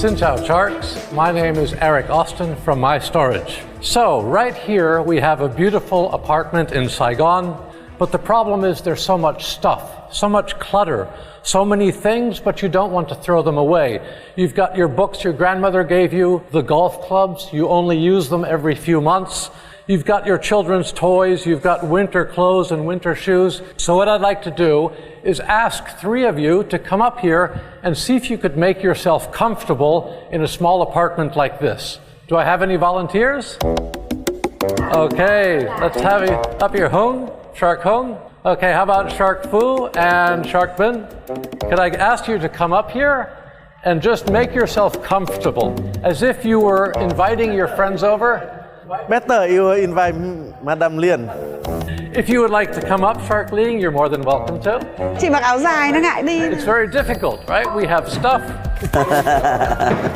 Xin chào sharks, my name is Eric Austin from My Storage. So right here we have a beautiful apartment in Saigon, but the problem is there's so much stuff, so much clutter, so many things, but you don't want to throw them away. You've got your books your grandmother gave you, the golf clubs, you only use them every few months. You've got your children's toys, you've got winter clothes and winter shoes. So what I'd like to do is ask 3 of you to come up here and see if you could make yourself comfortable in a small apartment like this. Do I have any volunteers? Okay, let's have you up here. Hung, Shark Hung. Okay, how about Shark Fu and Shark Bin? Could I ask you to come up here and just make yourself comfortable, as if you were inviting your friends over? Better you invite Madam Liên. If you would like to come up, Shark Ling, you're more than welcome to. Chị mặc áo dài nó ngại đi. It's very difficult, right? We have stuff.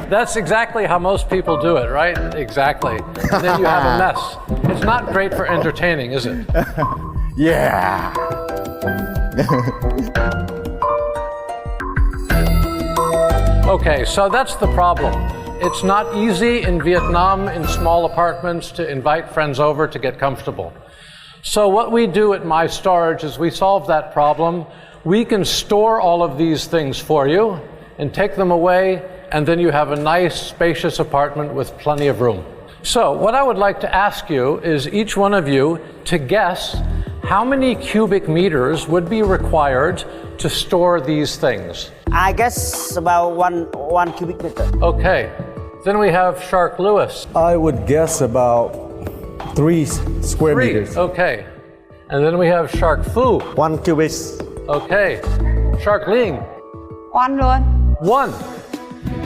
That's exactly how most people do it, right? Exactly. And then you have a mess. It's not great for entertaining, is it? Yeah. Okay, so that's the problem. It's not easy in Vietnam in small apartments to invite friends over to get comfortable. So what we do at My Storage is we solve that problem. We can store all of these things for you and take them away, and then you have a nice, spacious apartment with plenty of room. So what I would like to ask you is each one of you to guess how many cubic meters would be required to store these things. I guess about one cubic meter. Okay, then we have Shark Lewis. I would guess about 3 square 3, meters. okay. And then we have Shark Fu. 1 cubic. Okay. Shark Ling. 1 luôn. 1.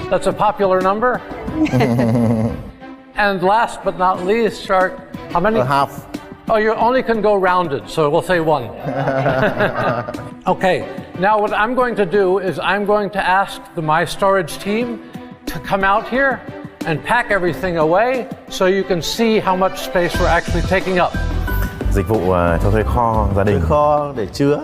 That's a popular number. And last but not least, Shark, how many? A half. Oh, you only can go rounded, so we'll say 1. Okay, now what I'm going to do is I'm going to ask the My Storage team to come out here and pack everything away so you can see how much space we're actually taking up. Dịch vụ cho thuê kho gia đình. Kho để chứa.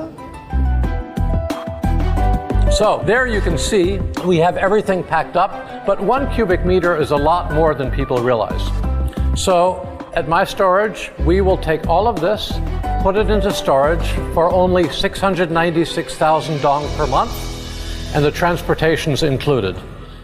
So there you can see we have everything packed up, but 1 cubic meter is a lot more than people realize. So at My Storage, we will take all of this, put it into storage for only 696,000 dong per month, and the transportation's included.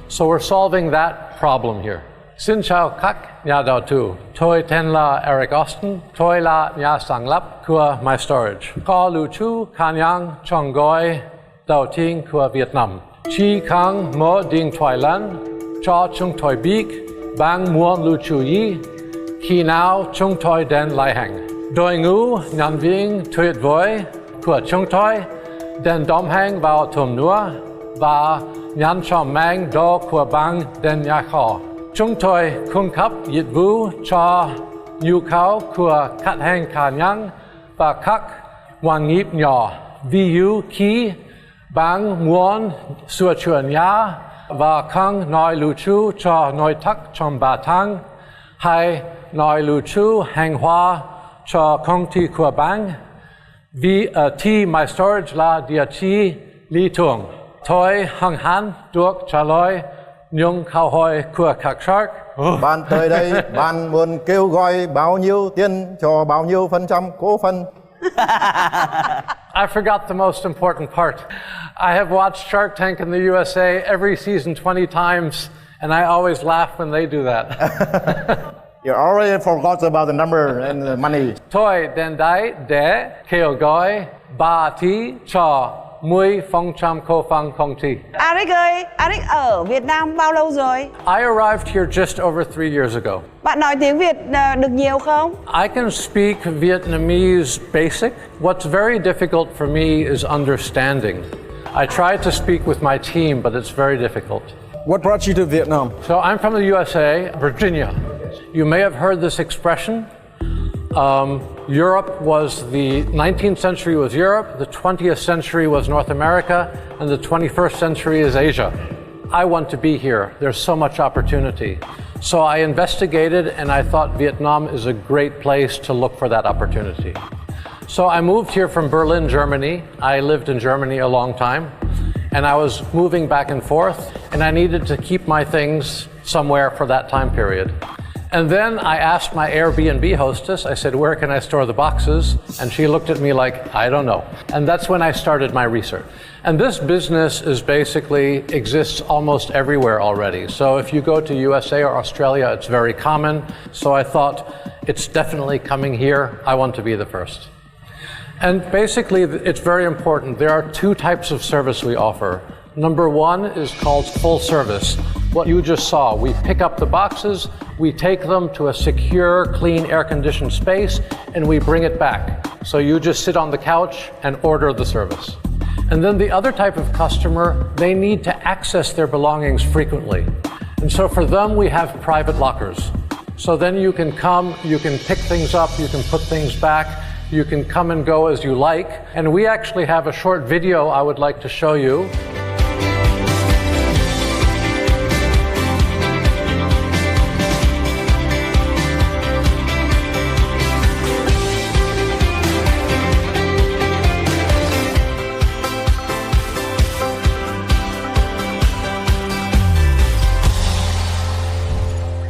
So we're solving that problem here. Xin chào các nhà đầu tư. Tôi tên là Eric Austin. Tôi là nhà sáng lập của My Storage. Kho lưu trú khả năng trong gói đầu tiên của Việt Nam. Chỉ cần một điện thoại lên cho chúng tôi biết bạn muốn lưu trú gì, khi nào chúng tôi đến lấy hàng. Đội ngũ nhân viên tuyệt vời của chúng tôi đến đồng hành vào tuần nữa và nhận cho mang đồ của bạn đến nhà kho. Chúng tôi cung cấp dịch vụ cho nhu cầu của khách hàng cá nhân và các doanh nghiệp nhỏ. Ví dụ khi bạn muốn sửa chữa nhà và cần nơi lưu trú cho nội thất trong 3 tháng, hay nơi lưu trú hàng hóa cho công ty của bạn, vì thì My Storage là địa chỉ lý tưởng. Tôi hân hạnh được trả lời những câu hỏi của các shark. Bạn tới đây, bạn muốn kêu gọi bao nhiêu tiền cho bao nhiêu phần trăm cổ phần? I forgot the most important part. I have watched Shark Tank in the USA every season 20 times, and I always laugh when they do that. You already forgot about the number and the money. Tôi đến đây để kêu gọi bà tí cho 10% cổ phần công ty. Eric ơi, Eric ở Việt Nam bao lâu rồi? I arrived here just over 3 years ago. Bạn nói tiếng Việt được nhiều không? I can speak Vietnamese basic. What's very difficult for me is understanding. I try to speak with my team, but it's very difficult. What brought you to Vietnam? So I'm from the USA, Virginia. You may have heard this expression. Europe was the 19th century was Europe, the 20th century was North America, and the 21st century is Asia. I want to be here. There's so much opportunity. So I investigated and I thought Vietnam is a great place to look for that opportunity. So I moved here from Berlin, Germany. I lived in Germany a long time. and I was moving back and forth, and I needed to keep my things somewhere for that time period. And then I asked my Airbnb hostess, I said, where can I store the boxes? And she looked at me like, I don't know. And that's when I started my research. And this business is basically exists almost everywhere already. So if you go to USA or Australia, it's very common. So I thought, it's definitely coming here. I want to be the first. And basically, it's very important. There are two types of service we offer. Number one is called full service. What you just saw, we pick up the boxes, we take them to a secure, clean, air-conditioned space, and we bring it back. So you just sit on the couch and order the service. And then the other type of customer, they need to access their belongings frequently. And so for them, we have private lockers. So then you can come, you can pick things up, you can put things back, you can come and go as you like. And we actually have a short video I would like to show you.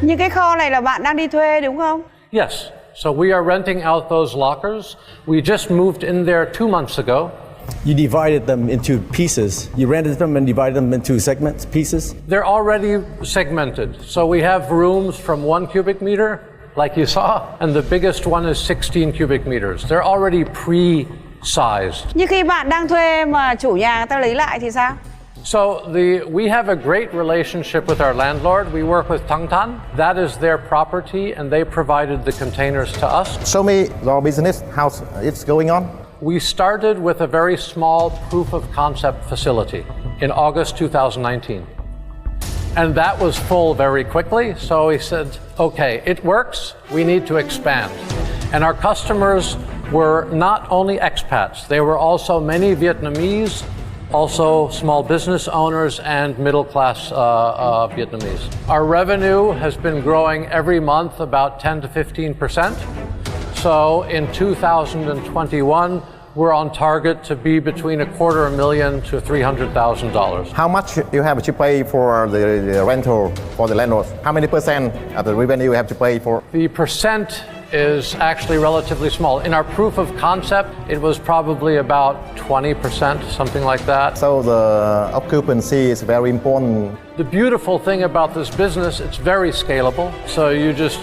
Những cái kho này là bạn đang đi thuê đúng không? Yes. So we are renting out those lockers. We just moved in there 2 months ago. You divided them into pieces. You rented them and divided them into segments, pieces? They're already segmented. So we have rooms from 1 cubic meter, like you saw, and the biggest one is 16 cubic meters. They're already pre-sized. Như khi bạn đang thuê mà chủ nhà người ta lấy lại thì sao? So we have a great relationship with our landlord. We work with Tangtan. That is their property, and they provided the containers to us. Show me your business, how it's going on. We started with a very small proof of concept facility in August 2019. And that was full very quickly. So we said, okay, it works. We need to expand. And our customers were not only expats, they were also many Vietnamese, also small business owners and middle-class Vietnamese. Our revenue has been growing every month about 10 to 15%. So in 2021, we're on target to be between $250,000 to $300,000. How much you have to pay for the rental for the landlords? How many percent of the revenue you have to pay for? The percent is actually relatively small. In our proof of concept, it was probably about 20%, something like that. So the occupancy is very important. The beautiful thing about this business, it's very scalable. So you just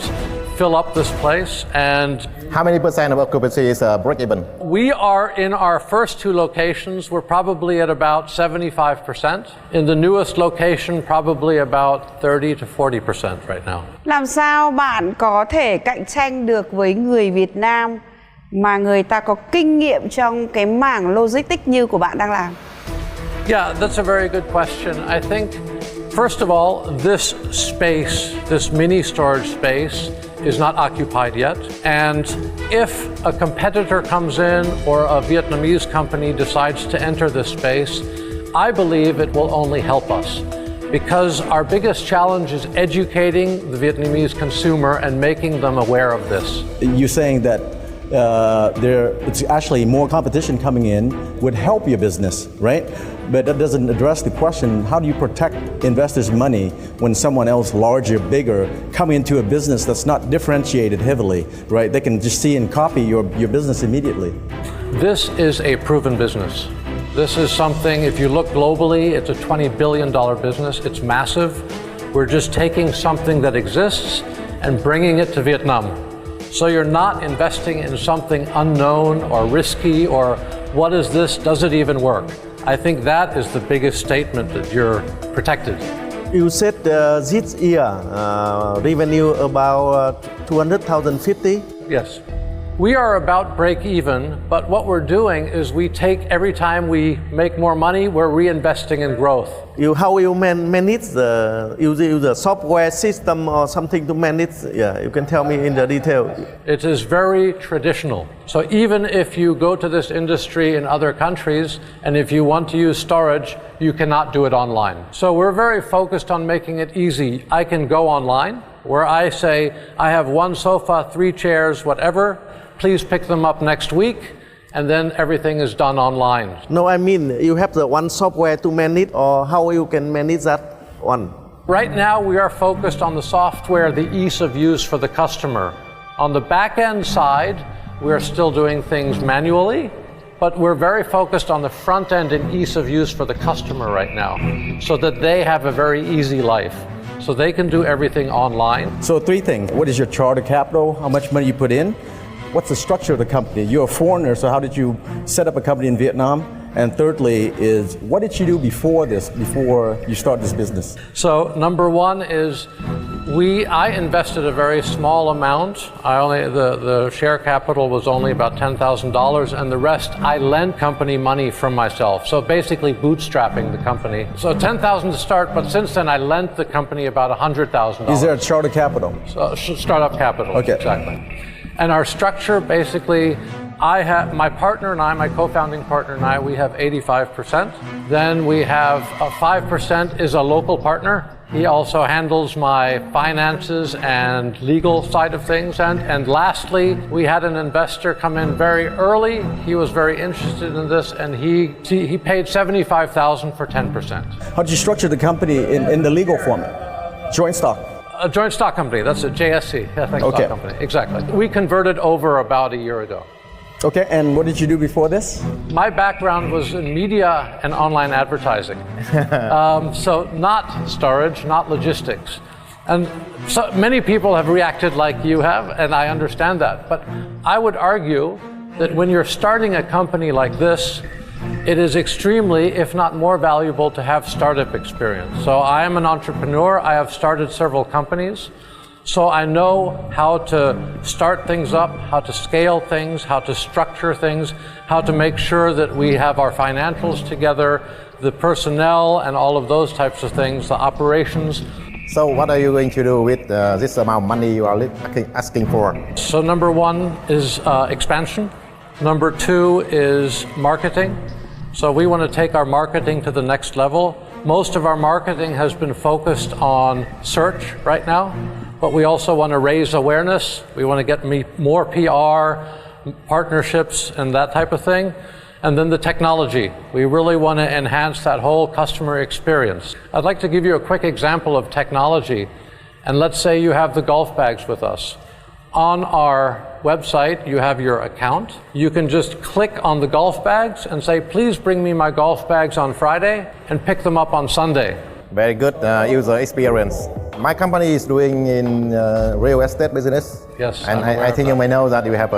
fill up this place and... How many percent of occupancy is break even? We are in our first 2 locations, we're probably at about 75%. In the newest location, probably about 30 to 40% right now. Làm sao bạn có thể cạnh tranh được với người Việt Nam mà người ta có kinh nghiệm trong cái mảng logistics như của bạn đang làm? Yeah, that's a very good question. I think, first of all, this space, this mini storage space, is not occupied yet. And if a competitor comes in or a Vietnamese company decides to enter this space, I believe it will only help us. Because our biggest challenge is educating the Vietnamese consumer and making them aware of this. You're saying that it's actually more competition coming in would help your business, right? But that doesn't address the question, how do you protect investors' money when someone else larger, bigger, come into a business that's not differentiated heavily, right? They can just see and copy your business immediately. This is a proven business. This is something, if you look globally, it's a $20 billion business. It's massive. We're just taking something that exists and bringing it to Vietnam. So you're not investing in something unknown or risky or what is this, does it even work? I think that is the biggest statement that you're protected. You said this year revenue about 200,050? Yes. We are about break even, but what we're doing is we take every time we make more money, we're reinvesting in growth. How you manage the software system or something to manage? Yeah, you can tell me in the detail. It is very traditional. So even if you go to this industry in other countries, and if you want to use storage, you cannot do it online. So we're very focused on making it easy. I can go online, where I say, I have 1 sofa, 3 chairs, whatever. Please pick them up next week, and then everything is done online. No, I mean you have the one software to manage, or how you can manage that one? Right now, we are focused on the software, the ease of use for the customer. On the back-end side, we're still doing things manually, but we're very focused on the front end and ease of use for the customer right now, so that they have a very easy life, so they can do everything online. So 3 things. What is your charter capital? How much money you put in? What's the structure of the company? You're a foreigner, so how did you set up a company in Vietnam? And thirdly is, what did you do before you started this business? So number one is I invested a very small amount. The share capital was only about $10,000, and the rest I lent company money from myself. So basically bootstrapping the company. So $10,000 to start, but since then I lent the company about $100,000. Is there a charter capital? So, startup capital, okay. Exactly. And our structure basically, my partner and I, my co-founding partner and I, we have 85%. Then we have 5% is a local partner. He also handles my finances and legal side of things. And lastly, we had an investor come in very early. He was very interested in this, and he paid $75,000 for 10%. How did you structure the company in the legal format? Joint stock? A joint stock company, that's a JSC, stock company, exactly. We converted over about a year ago. Okay, and what did you do before this? My background was in media and online advertising. So not storage, not logistics. And so many people have reacted like you have, and I understand that. But I would argue that when you're starting a company like this, it is extremely, if not more valuable, to have startup experience. So I am an entrepreneur. I have started several companies. So I know how to start things up, how to scale things, how to structure things, how to make sure that we have our financials together, the personnel and all of those types of things, the operations. So what are you going to do with this amount of money you are asking for? So number one is expansion. Number two is marketing. So we want to take our marketing to the next level. Most of our marketing has been focused on search right now. But we also want to raise awareness. We want to get more PR, partnerships, and that type of thing. And then the technology. We really want to enhance that whole customer experience. I'd like to give you a quick example of technology. And let's say you have the golf bags with us. On our website, you have your account. You can just click on the golf bags and say, please bring me my golf bags on Friday, and pick them up on Sunday. Very good user experience. My company is doing in real estate business. Yes, and I think you may know that we have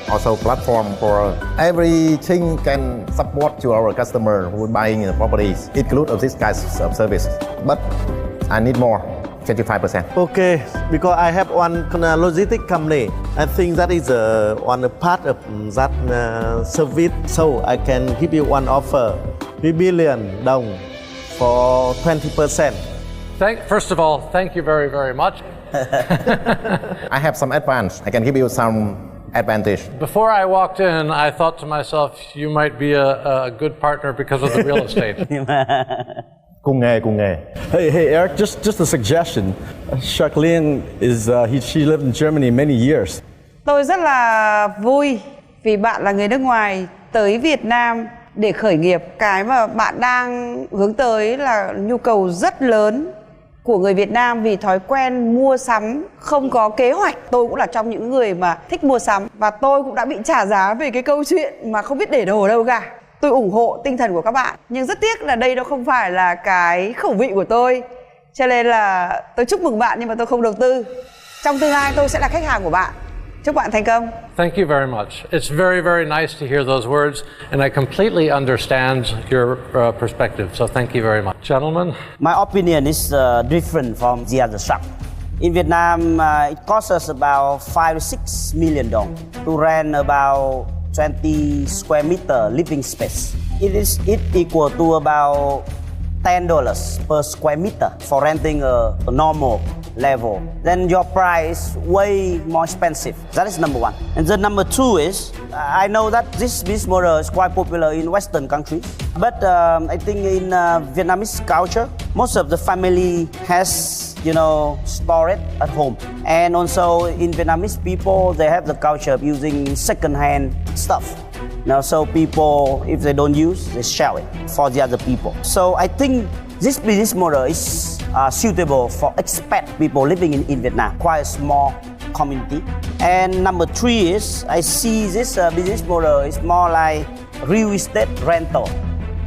also platform for everything can support to our customer who buying properties, include of this kind of service. But I need more, 25%. Okay, because I have one logistic company. I think that is one part of that service. So I can give you one offer, 3 billion dong for 20%. First of all, thank you very, very much. I have some advance. I can give you some advantage. Before I walked in, I thought to myself, you might be a good partner because of the real estate. Cùng nghề. Hey, Eric, just a suggestion. Jacqueline she lived in Germany many years. Tôi rất là vui vì bạn là người nước ngoài tới Việt Nam để khởi nghiệp. Cái mà bạn đang hướng tới là nhu cầu rất lớn của người Việt Nam vì thói quen mua sắm không có kế hoạch. Tôi cũng là trong những người mà thích mua sắm, và tôi cũng đã bị trả giá về cái câu chuyện mà không biết để đồ ở đâu cả. Tôi ủng hộ tinh thần của các bạn, nhưng rất tiếc là đây nó không phải là cái khẩu vị của tôi. Cho nên là tôi chúc mừng bạn nhưng mà tôi không đầu tư. Trong tương lai tôi sẽ là khách hàng của bạn. Chúc bạn thành công. Thank you very much. It's very, very nice to hear those words, and I completely understand your perspective. So thank you very much. Gentlemen? My opinion is different from the other shop. In Vietnam, it costs us about 5 to 6 million dong to rent about 20 square meter living space. It equal to about $10 per square meter for renting a normal level. Then your price way more expensive. That is number one. And then number two is, I know that this business model is quite popular in Western countries, but I think in Vietnamese culture, most of the family has, store it at home. And also in Vietnamese people, they have the culture of using second-hand stuff. Now, so people, if they don't use, they sell it for the other people. So I think this business model is suitable for expat people living in Vietnam, quite a small community. And number 3 is, I see this business model is more like real estate rental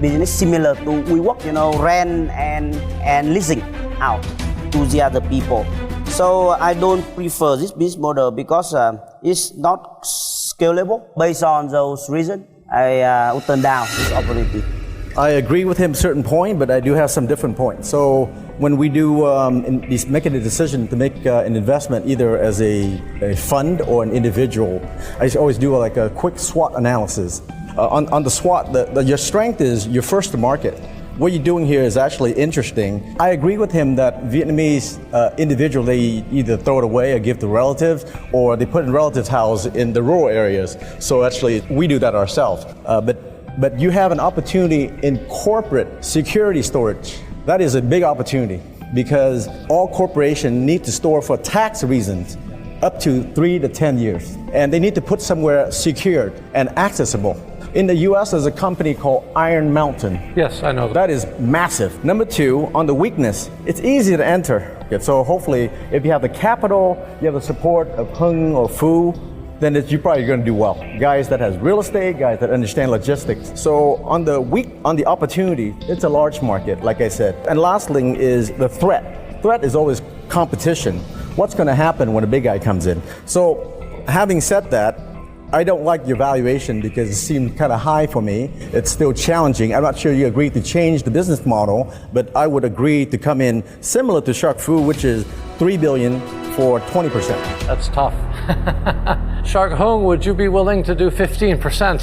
business, similar to WeWork, rent and leasing out to the other people. So I don't prefer this business model because it's not scalable. Based on those reasons, I would turn down this opportunity. I agree with him certain point, but I do have some different points. So when we do making a decision to make an investment either as a fund or an individual, I always do like a quick SWOT analysis. On the SWOT, your strength is you're first to market. What you're doing here is actually interesting. I agree with him that Vietnamese individuals, they either throw it away or give to relatives, or they put in relatives' house in the rural areas. So actually, we do that ourselves. But you have an opportunity in corporate security storage. That is a big opportunity because all corporations need to store for tax reasons up to 3 to 10 years. And they need to put somewhere secured and accessible. In the US, there's a company called Iron Mountain. Yes, I know. That is massive. Number 2, on the weakness, it's easy to enter. So hopefully, if you have the capital, you have the support of Hung or Phu, then you're probably going to do well. Guys that has real estate, guys that understand logistics. So on the opportunity, it's a large market, like I said. And last thing is the threat. Threat is always competition. What's going to happen when a big guy comes in? So having said that, I don't like your valuation because it seemed kind of high for me. It's still challenging. I'm not sure you agree to change the business model, but I would agree to come in similar to Shark Fu, which is $3 billion for 20%. That's tough. Shark Hung, would you be willing to do 15%?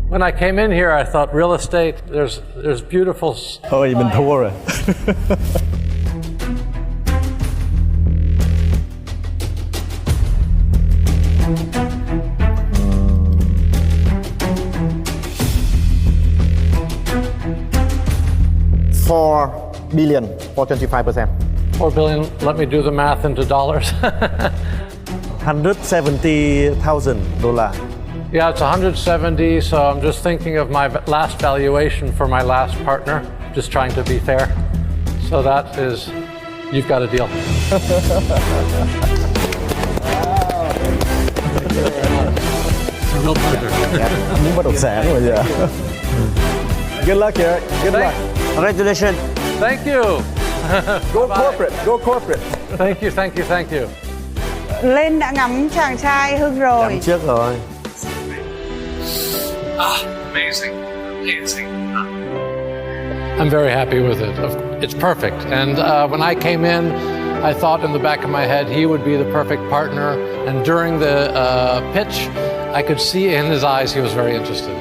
When I came in here, I thought real estate, there's beautiful... Oh, you've been poor. $4 billion for 25%. 4 billion, let me do the math into dollars. $170,000. Yeah, it's 170, so I'm just thinking of my last valuation for my last partner, just trying to be fair. So that is, you've got a deal. A real pleasure. Muốn bất động sản rồi giờ. Good luck, Eric. Good luck. Congratulations. Thank you. Go corporate. Go corporate. Thank you, thank you, thank you. Lên đã ngắm chàng trai Hưng rồi. Năm trước rồi. Amazing, amazing. I'm very happy with it. It's perfect. And when I came in, I thought in the back of my head he would be the perfect partner. And during the pitch, I could see in his eyes he was very interested.